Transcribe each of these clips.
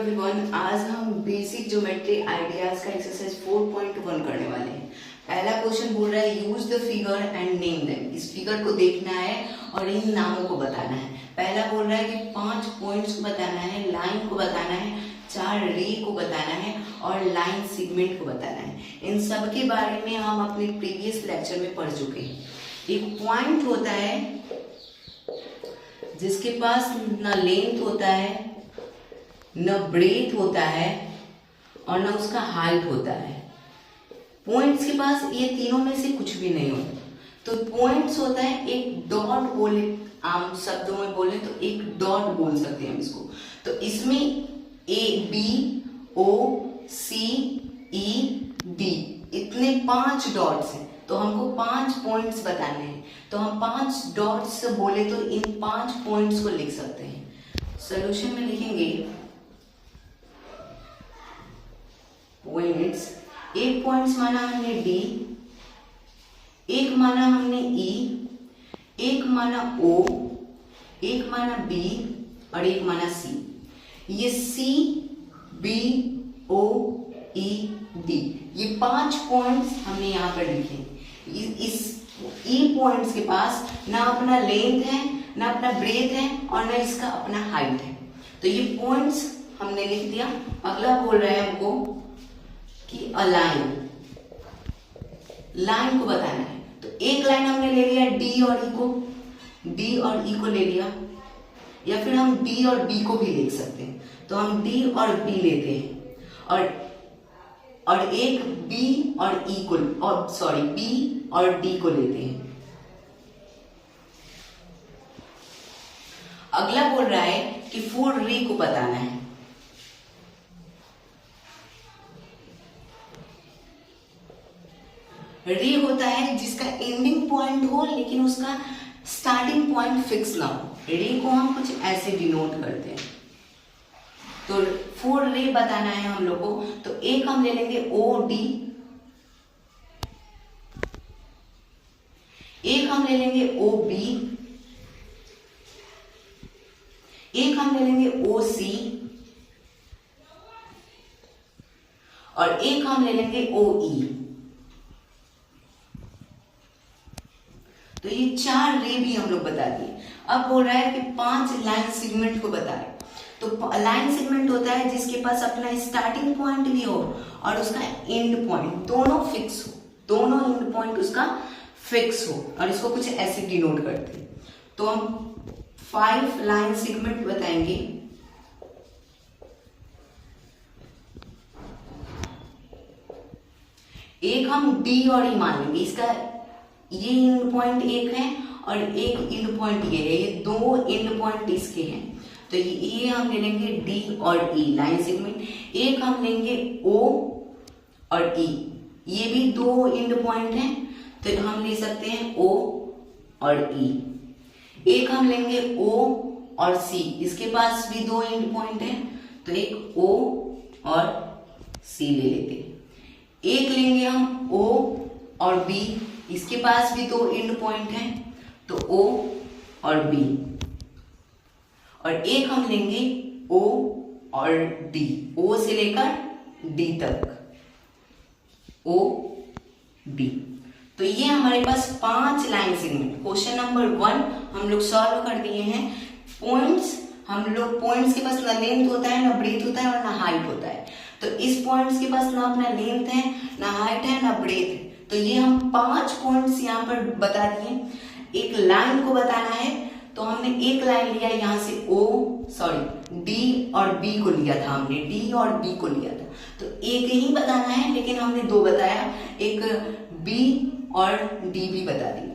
Everyone, आज हम basic geometry ideas का एक्सरसाइज 4.1 करने वाले हैं। पहला क्वेश्चन बोल रहा है use the figure and name them. इस फिगर को देखना है और इन नामों को बताना है। पहला बोल रहा है कि 5 पॉइंट्स को बताना है, लाइन को बताना है, 4 रे को बताना है और लाइन सेगमेंट को बताना है। इन सब के बारे में हम अपने प्रीवियस लेक्चर में पढ़ चुके हैं। एक पॉइंट होता है जिसके पास ना लेंथ होता है, न ब्रेथ होता है और न उसका हाइट होता है। पॉइंट्स के पास ये तीनों में से कुछ भी नहीं होता। तो पॉइंट्स होता है एक डॉट, बोले आम शब्दों में बोले तो एक डॉट बोल सकते हैं हम इसको। तो इसमें A B O C E D इतने 5 डॉट्स हैं। तो हमको 5 पॉइंट्स बताने हैं। तो हम 5 डॉट्स से बोले तो इन 5 पॉइंट्स को लिख सकते हैं। सोल्यूशन में लिखेंगे पॉइंट्स। एक पॉइंट्स माना हमने डी, एक माना हमने ई, एक माना ओ, एक माना बी और एक माना सी। ये C B O E D ये 5 पॉइंट्स हमने यहाँ पर लिखे। इस ई पॉइंट्स के पास ना अपना लेंथ है, ना अपना ब्रेथ है और ना इसका अपना हाइट है। तो ये पॉइंट्स हमने लिख दिया। अगला बोल रहा है हमको कि अलाइन, लाइन को बताना है। तो एक लाइन हमने ले लिया डी और ई को, डी और ई को ले लिया, या फिर हम डी और बी को भी लिख सकते हैं। तो हम डी और बी लेते हैं और एक बी और ई को बी और डी को लेते हैं। अगला बोल रहा है कि 4 रे को बताना है। रे होता है जिसका एंडिंग पॉइंट हो लेकिन उसका स्टार्टिंग पॉइंट फिक्स ना हो। रे को हम कुछ ऐसे डिनोट करते हैं। तो 4 रे बताना है हम लोग को। तो एक हम ले लेंगे ओ डी, एक हम ले लेंगे ओ बी, एक हम ले लेंगे ओ सी और एक हम ले लेंगे ओ ई। तो ये 4 रे भी हम लोग बता दिए। अब बोल रहा है कि 5 लाइन सेगमेंट को बता रहे। तो लाइन सेगमेंट होता है जिसके पास अपना स्टार्टिंग पॉइंट भी हो और उसका एंड पॉइंट दोनों फिक्स हो, दोनों एंड पॉइंट उसका फिक्स हो और इसको कुछ ऐसे डिनोट करते हैं। तो हम 5 लाइन सेगमेंट बताएंगे। एक हम डी और ई मान लेंगे। इसका ये एंड पॉइंट एक है और एक एंड पॉइंट ये है। ये 2 एंड पॉइंट इसके हैं। तो ये हम ले लेंगे डी और ई लाइन सेगमेंट। एक हम लेंगे ओ और ई, ये भी 2 एंड पॉइंट हैं। तो हम ले सकते हैं ओ और ई। एक हम लेंगे ओ और सी, इसके पास भी 2 एंड पॉइंट हैं। तो एक ओ और सी ले लेते हैं। एक लेंगे हम ओ और बी, इसके पास भी 2 एंड पॉइंट हैं। तो ओ और बी। और एक हम लेंगे ओ और डी, ओ से लेकर डी तक, ओ डी। तो ये हमारे पास 5 लाइन सेगमेंट। क्वेश्चन नंबर 1 हम लोग सॉल्व कर दिए हैं। पॉइंट्स, हम लोग पॉइंट्स के पास ना लेंथ होता है, ना ब्रेथ होता है और ना हाइट होता है। तो इस पॉइंट्स के पास ना अपना लेंथ है, ना हाइट है, ना ब्रेथ है। तो ये हम 5 पॉइंट्स यहाँ पर बता दिए। एक लाइन को बताना है तो हमने एक लाइन लिया यहाँ से डी और बी को लिया था, हमने डी और बी को लिया था। तो एक ही बताना है लेकिन हमने 2 बताया, एक बी और डी भी बता दी।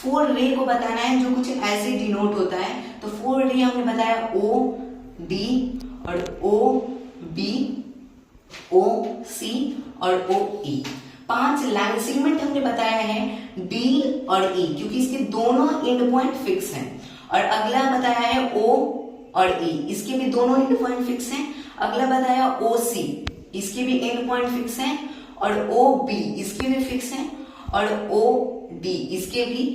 4 रे को बताना है जो कुछ ऐसे डिनोट होता है। तो 4 रे हमने बताया ओ डी और ओ बी, ओ सी और ओ ई। 5 लाइन सेगमेंट हमने बताया है डी और ई, क्योंकि इसके दोनों एंड पॉइंट फिक्स हैं। और अगला बताया है ओ और ई, इसके भी दोनों एंड पॉइंट फिक्स हैं। अगला बताया ओ सी, इसके भी एंड पॉइंट फिक्स हैं। और ओ बी, इसके भी फिक्स हैं। और ओ डी, इसके भी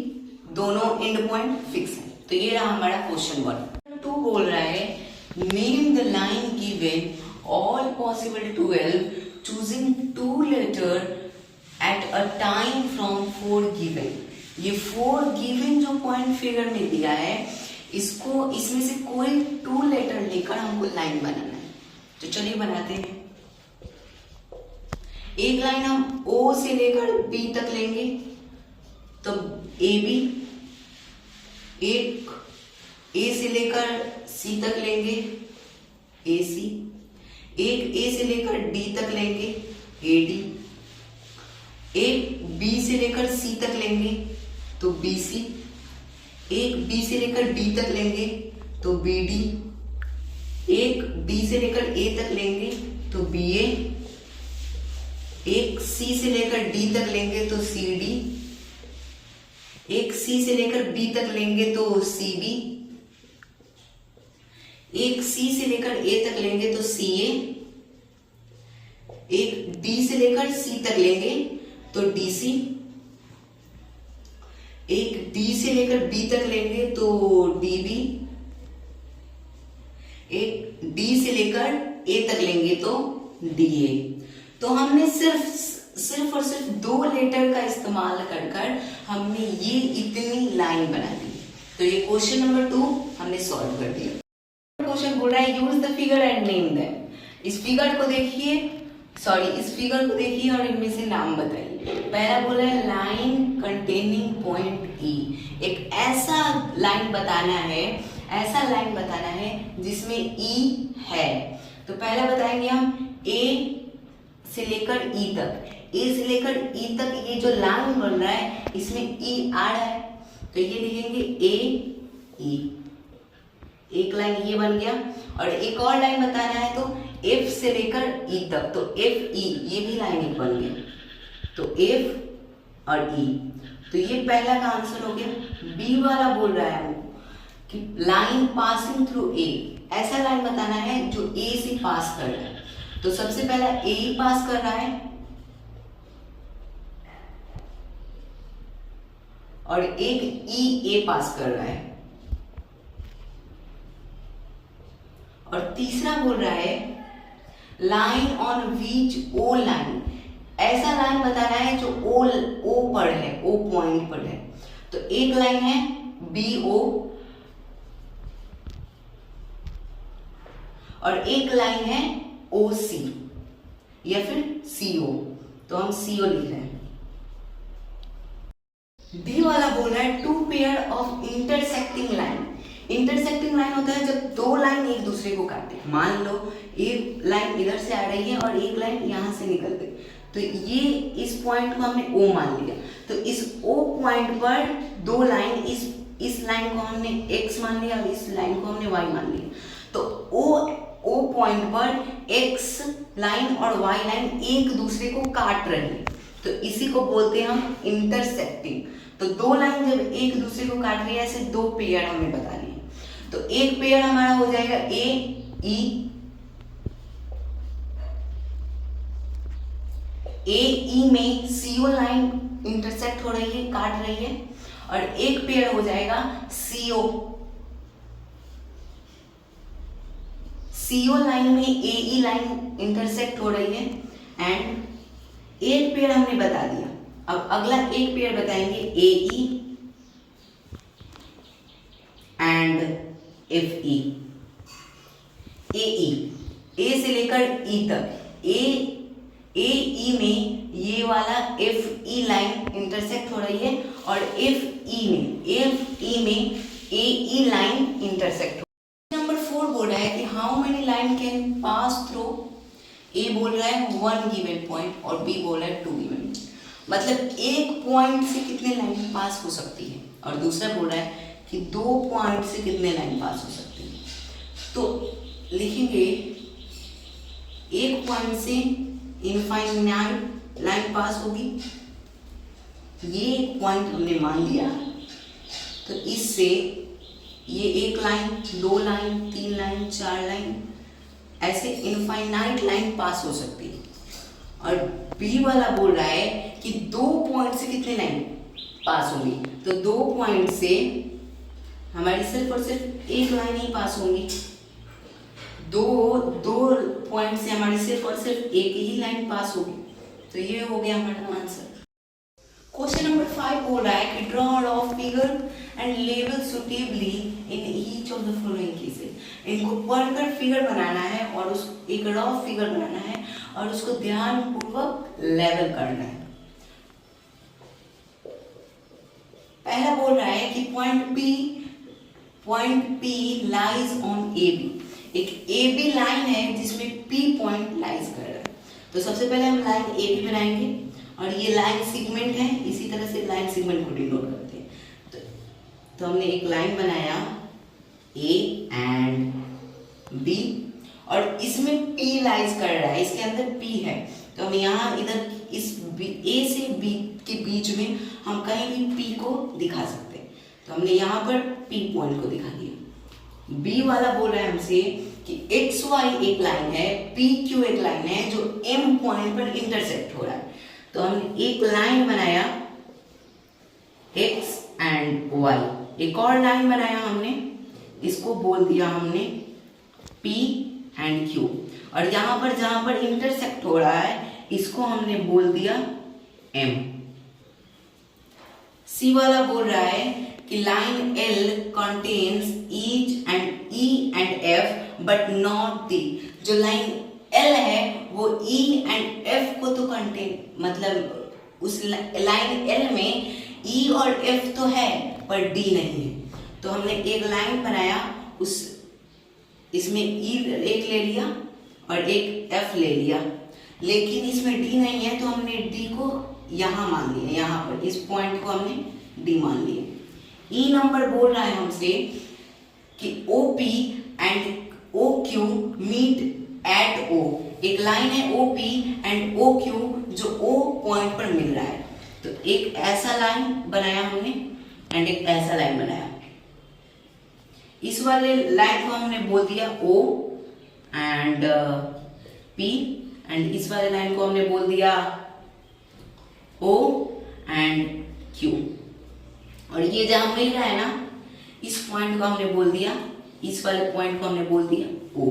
दोनों एंड पॉइंट फिक्स हैं। तो ये रहा हमारा क्वेश्चन 1। 2 बोल रहा है Name the line given all possible 12 choosing two letter at a time from 4 given. ये 4 given जो पॉइंट फिगर में दिया है इसको इसमें से कोई 2 लेटर लेकर हमको लाइन बनाना है। तो चलिए बनाते हैं। एक लाइन हम O से लेकर B तक लेंगे तो AB, एक A से लेकर C तक लेंगे AC, एक A से लेकर D तक लेंगे AD, एक B से लेकर C तक लेंगे तो BC, एक B से लेकर D तक लेंगे तो BD, एक B से लेकर A तक लेंगे तो BA, एक C से लेकर D तक लेंगे तो CD, एक C से लेकर B तक लेंगे तो CB, एक C से लेकर A तक लेंगे तो CA, एक D से लेकर C तक लेंगे तो DC, एक D से लेकर B तक लेंगे तो DB, एक D से लेकर A तक लेंगे तो DA। तो हमने सिर्फ और सिर्फ 2 लेटर का इस्तेमाल कर हमने ये इतनी लाइन बना दी। तो ये क्वेश्चन नंबर 2 हमने सॉल्व कर दिया। क्वेश्चन बोल रहा है use the figure and name them. इस फिगर को देखिए और इनमें से नाम बताइए। पहला बोला है लाइन कंटेनिंग पॉइंट E। एक ऐसा लाइन बताना है जिसमें E है। तो पहला बताएंगे हम A से लेकर E तक। A से लेकर E तक ये जो लाइन बन रहा है इसमें E आ रहा है तो ये लिखेंगे A E। एक लाइन ये बन गया। और एक और लाइन बताना है तो F से लेकर E तक तो F E ये भी लाइन एक बन गया तो F और E। तो ये पहला का आंसर हो गया। B वाला बोल रहा है कि लाइन पासिंग थ्रू A। ऐसा लाइन बताना है जो A से पास कर रहा है। तो सबसे पहला A पास कर रहा है और एक E A पास कर रहा है और तीसरा बोल रहा है line on which O line. ऐसा लाइन बताना है जो O पर है, O पॉइंट पर है। तो एक लाइन है BO और एक लाइन है OC या फिर CO। तो हम CO लिख रहे हैं। D वाला बोल रहा है 2 pair of intersecting line. Intersecting line होता है जब 2 लाइन एक दूसरे को काटे। मान लो एक लाइन इधर से आ रही है और एक लाइन यहां से निकल गई तो ये इस पॉइंट को हमने O मान लिया। तो इस O पॉइंट पर 2 लाइन इस लाइन को हमने X मान लिया और इस लाइन को हमने Y मान लिया। तो O पॉइंट पर X लाइन और Y लाइन एक दूसरे को काट रही है तो इसी को बोलते हैं हम इंटरसेक्टिंग। तो 2 लाइन जब एक दूसरे को काट रही है ऐसे 2 पेयर हमें बतानी है। तो एक पेयर हमारा हो जाएगा AE में CO लाइन इंटरसेक्ट हो रही है, काट रही है और एक पेयर हो जाएगा CO लाइन में AE लाइन इंटरसेक्ट हो रही है एंड एक पेयर हमने बता दिया। अब अगला एक पेयर बताएंगे AE and FE। AE A से लेकर E तक AE में ये वाला FE लाइन इंटरसेक्ट हो रही है और FE में AE लाइन इंटरसेक्ट हो रही है। नंबर 4 बोल रहा है कि how many line can pass through. A बोल रहा है 1 गिवन पॉइंट और B बोल रहा है 2 गिवन। मतलब एक पॉइंट से कितने लाइन पास हो सकती है और दूसरा बोल रहा है कि 2 पॉइंट से कितने लाइन पास हो सकती है। तो लिखेंगे एक पॉइंट से इनफाइनाइट लाइन पास होगी। ये पॉइंट हमने मान लिया तो इससे ये एक लाइन, 2 लाइन, 3 लाइन, 4 लाइन ऐसे इनफाइनाइट लाइन पास हो सकती है। और बी वाला बोल रहा है कि 2 पॉइंट से कितने लाइन पास होंगी। तो 2 पॉइंट से हमारी सिर्फ और सिर्फ एक लाइन ही पास होंगी। दो पॉइंट से हमारी सिर्फ और सिर्फ एक ही लाइन पास होगी। तो ये हो गया हमारा आंसर। क्वेश्चन नंबर 5 बोल रहा है कि draw of figure and label suitably in each of the following cases. इनको पढ़कर फिगर बनाना है और उस एक रॉ फिगर बनाना है और उसको ध्यानपूर्वक लेवल करना है। पहला बोल रहा है कि point P lies on AB। एक AB लाइन है जिसमें P पॉइंट लाइज कर रहा है। तो सबसे पहले हम लाइन AB बनाएंगे और ये लाइन सेगमेंट है, इसी तरह से लाइन सेगमेंट को डिनोट करते हैं। तो हमने एक लाइन बनाया A एंड B और इसमें P लाइज कर रहा है, इसके अंदर P है। तो हम यहाँ इधर इस A से B के बीच में हम कहीं भी P को दिखा सकते हैं। तो हमने यहाँ पर P पॉइंट को दिखा दिया। B वाला बोल रहा है हमसे कि XY एक लाइन है, PQ एक लाइन है जो M पॉइंट पर इंटरसेक्ट हो रहा है। तो हमने एक लाइन बनाया X एंड Y, एक और लाइन बनाया हमने, इसको बोल दिया हमने P एंड Q, और यहाँ पर जहां पर इंटरसेक्ट हो रहा है इसको हमने बोल दिया M। C वाला बोल रहा है कि line L contains each and E and F but not D। जो लाइन L है वो E एंड F को तो कंटेन, मतलब उस लाइन L में E और F तो है पर D नहीं है। तो हमने एक लाइन बनाया, उस इसमें E एक ले लिया और एक F ले लिया, लेकिन इसमें D नहीं है तो हमने D को यहाँ मान लिया, यहाँ पर इस पॉइंट को हमने D मान लिया। E नंबर बोल रहा है हमसे कि OP and OQ meet at O। एक लाइन है OP एंड OQ जो O पॉइंट पर मिल रहा है। तो एक ऐसा लाइन बनाया हमने एंड एक ऐसा लाइन बनाया। इस वाले लाइन को हमने बोल दिया O एंड P एंड इस वाले लाइन को हमने बोल दिया O एंड Q। और ये जहां मिल रहा है ना, इस पॉइंट को हमने बोल दिया, इस वाले पॉइंट को हमने बोल दिया O।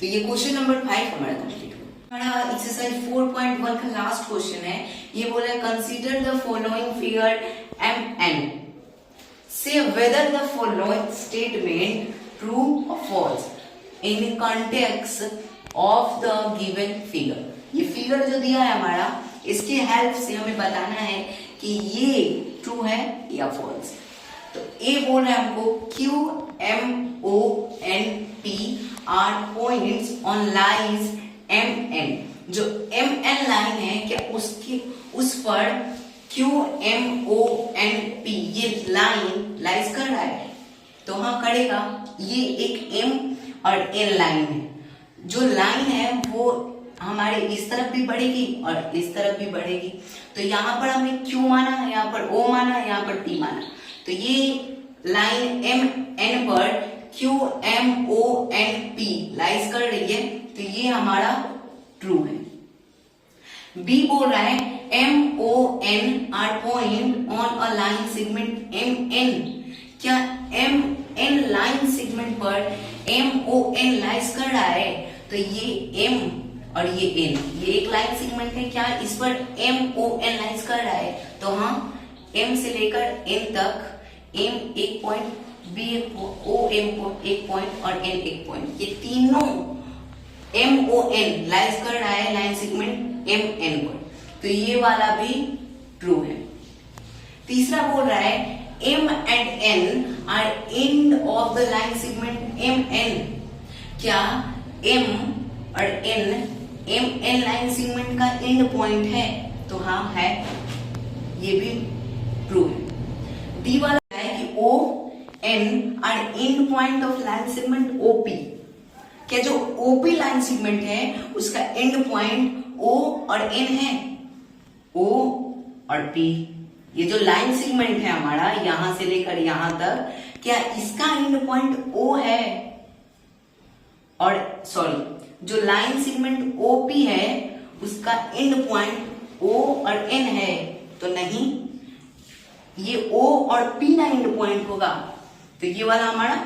तो ये क्वेश्चन नंबर 5 हमारा कंप्लीट हुआ। हमारा एक्सरसाइज 4.1 का लास्ट क्वेश्चन है। ये बोला है consider the following figure MN, say whether the following statement true or false in context of the given figure. ये फिगर जो दिया है हमारा, इसकी हेल्प से हमें बताना है कि ये ट्रू है या फॉल्स। तो ए बोल रहा है हमको Q M O N P are points on lines MN। जो MN लाइन है, क्या उसकी उस पर Q M O N P ये लाइन लाइज कर रहा है? तो हाँ करेगा। ये एक M और N लाइन है। जो लाइन है वो हमारे इस तरफ भी बढ़ेगी और इस तरफ भी बढ़ेगी। तो यहाँ पर हमने Q माना, यहाँ पर O माना, यहाँ पर P माना। तो ये लाइन MN पर Q M O N P lies कर रही है, तो ये हमारा ट्रू है। B बोल रहा है M O N are point on a line segment MN। क्या MN लाइन सेगमेंट पर M O N लाइज कर रहा है? तो ये M और ये N, ये एक लाइन सेगमेंट है, क्या इस पर M O N लाइज कर रहा है? तो हाँ, M से लेकर N तक M एक पॉइंट, B O M एक पॉइंट और N एक पॉइंट, ये तीनों M O N लाइज कर रहा है लाइन सेगमेंट M N पर। तो ये वाला भी ट्रू है। तीसरा बोल रहा है M and N are end of the line segment MN। क्या M और N MN लाइन सेगमेंट का एंड पॉइंट है? तो हाँ है, ये भी ट्रू है। डी वाला है कि O N are end point of line segment OP। क्या जो OP लाइन सेगमेंट है उसका एंड पॉइंट O और N है? O और P, ये जो लाइन सेगमेंट है हमारा यहां से लेकर यहां तक, क्या इसका एंड पॉइंट O है? और सॉरी, जो लाइन सेगमेंट OP है उसका एंड पॉइंट O और N है? तो नहीं, ये O और P ना एंड पॉइंट होगा, तो ये वाला हमारा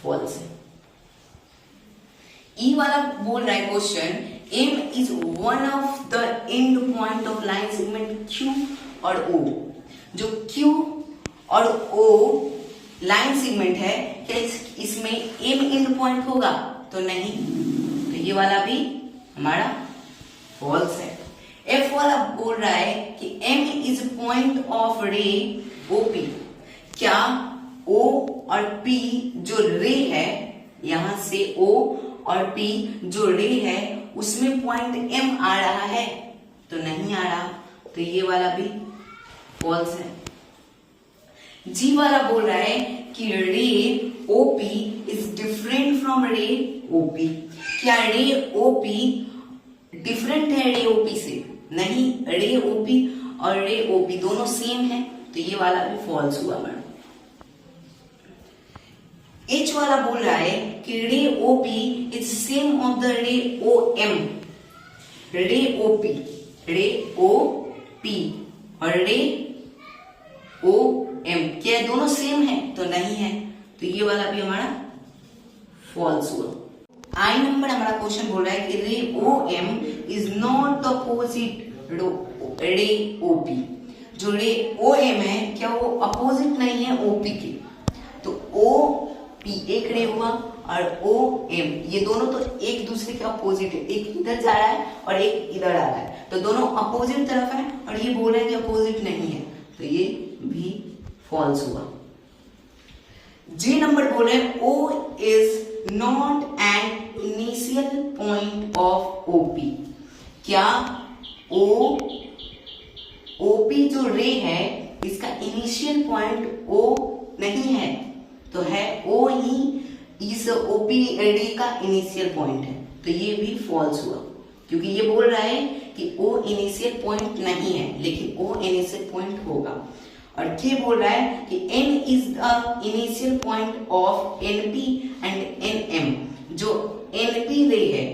फॉल्स है। ई वाला बोल रहा है question, M is one of the end point of line segment Q और ओ। जो क्यू और ओ लाइन सेगमेंट है, क्या इसमें एम एंड पॉइंट होगा? तो नहीं, तो ये वाला भी हमारा फॉल्स है। एफ वाला बोल रहा है कि M is point of ray OP. क्या ओ और पी जो रे है, यहां से ओ और पी जो रे है उसमें पॉइंट एम आ रहा है? तो नहीं आ रहा, तो ये वाला भी फॉल्स है। जी वाला बोल रहा है कि ray OP is different from रे ओपी। क्या रे ओपी डिफरेंट है रे ओपी से? नहीं, रे ओपी और रे ओपी दोनों सेम है, तो ये वाला भी फॉल्स हुआ मैडम। एच वाला बोल रहा है कि ray OP is same of the ray O M. रे ओपी और रे ओ एम क्या दोनों सेम है? तो नहीं है, तो ये वाला भी हमारा फॉल्स हुआ। आई नंबर हमारा क्वेश्चन बोल रहा है कि ray O M is not opposite ray OP. जो रे ओ एम है, क्या वो अपोजिट नहीं है ओपी के? तो ओ पी एक रे हुआ और ओ एम ये दोनों तो एक दूसरे के अपोजिट है, एक इधर जा रहा है और एक इधर आ रहा है, तो दोनों अपोजिट तरफ है, और ये बोल रहे हैं कि अपोजिट नहीं है, तो ये भी फॉल्स हुआ। जी नंबर बोले O is not an initial point of OP. क्या ओपी जो रे है इसका इनिशियल पॉइंट ओ नहीं है? तो है, ओ ही इस ओपी रे का इनिशियल पॉइंट है, तो ये भी फॉल्स हुआ, क्योंकि ये बोल रहा है कि ओ इनिशियल पॉइंट नहीं है, लेकिन ओ इनिशियल पॉइंट होगा। और ये बोल रहा है कि n is the initial point of np and nm। जो np रे है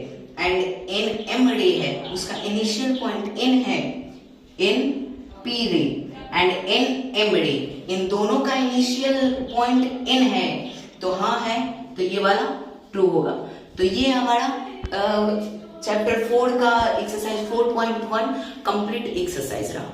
एंड nm रे है उसका इनिशियल पॉइंट n है, np रे एंड nm रे इन दोनों का इनिशियल पॉइंट n है, तो हाँ है, तो ये वाला ट्रू होगा। तो ये हमारा चैप्टर 4 का एक्सरसाइज 4.1 कंप्लीट एक्सरसाइज रहा।